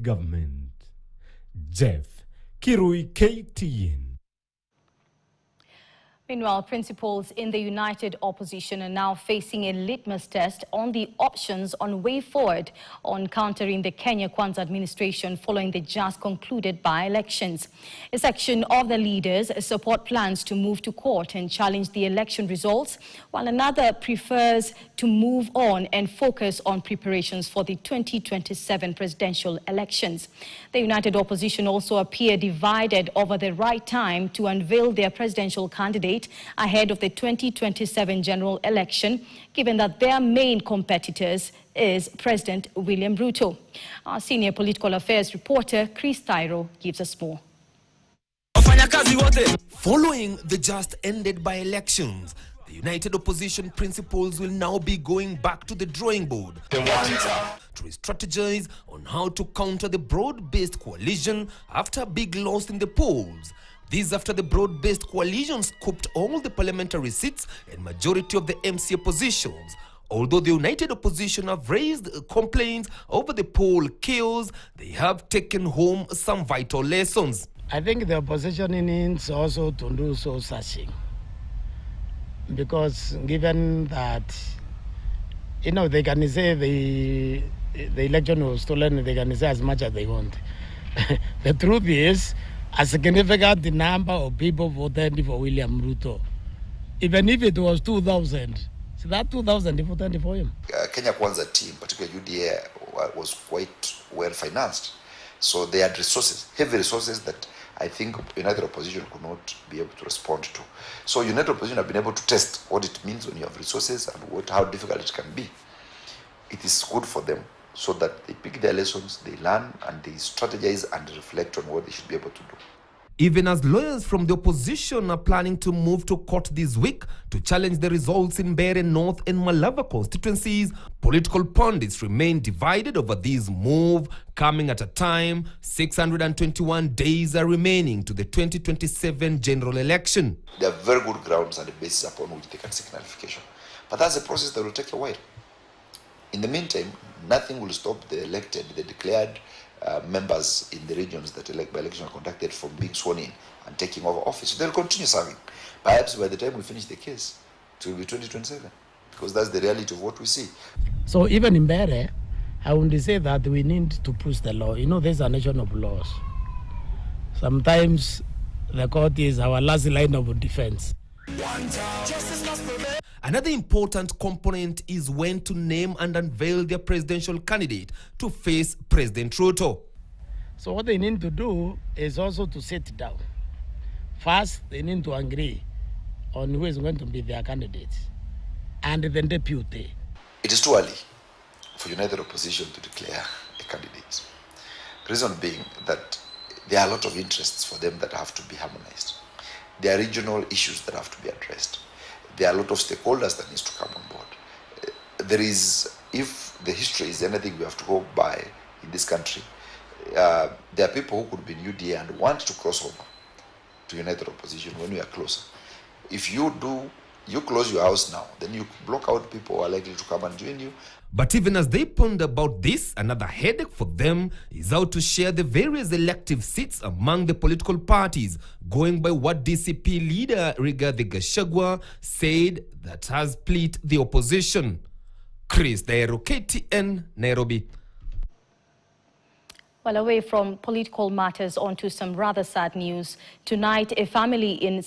of government. Jeff Kirui, KTN. Meanwhile, principals in the united opposition are now facing a litmus test on the options on way forward on countering the Kenya Kwanza administration following the just concluded by-elections. A section of the leaders support plans to move to court and challenge the election results, while another prefers to move on and focus on preparations for the 2027 presidential elections. The united opposition also appear divided over the right time to unveil their presidential candidate ahead of the 2027 general election, given that their main competitors is President William Ruto. Our senior political affairs reporter, Chris Tyro, gives us more. Following the just ended by-elections, the united opposition principals will now be going back to the drawing board to strategize on how to counter the broad-based coalition after a big loss in the polls. This after the broad-based coalition scooped all the parliamentary seats and majority of the MC oppositions. Although the united opposition have raised complaints over the poll chaos, they have taken home some vital lessons. I think the opposition needs also to do soul searching, because given that, they can say the election was stolen, they can say as much as they want. The truth is, a significant number of people voted for William Ruto. Even if it was 2,000, so that 2,000 they voted for him. Kenya Kwanza team, particularly UDA, was quite well financed. So they had resources, heavy resources that I think united opposition could not be able to respond to. So united opposition have been able to test what it means when you have resources and how difficult it can be. It is good for them, so that they pick their lessons, they learn, and they strategize and reflect on what they should be able to do. Even as lawyers from the opposition are planning to move to court this week to challenge the results in Mbeere North and Malava constituencies, political pundits remain divided over this move, coming at a time 621 days are remaining to the 2027 general election. There are very good grounds and the basis upon which they can seek nullification. But that's a process that will take a while. In the meantime, nothing will stop the declared members in the regions that by-election are conducted from being sworn in and taking over office. They'll continue serving. Perhaps by the time we finish the case, it will be 2027, because that's the reality of what we see. So even in Mbeere, I would say that we need to push the law. There's a nation of laws. Sometimes the court is our last line of defense. Another important component is when to name and unveil their presidential candidate to face President Ruto. So what they need to do is also to sit down. First, they need to agree on who is going to be their candidate and then deputy. It is too early for united opposition to declare a candidate. The reason being that there are a lot of interests for them that have to be harmonized. There are regional issues that have to be addressed. There are a lot of stakeholders that needs to come on board. If the history is anything we have to go by in this country, there are people who could be in UDA and want to cross over to united opposition when we are closer. If you close your house now, then you block out people who are likely to come and join you. But even as they ponder about this, another headache for them is how to share the various elective seats among the political parties, going by what DCP leader Rigathi Gachagua said that has split the opposition. Chris Tyro, KTN, Nairobi. Well, away from political matters, onto some rather sad news. Tonight, a family in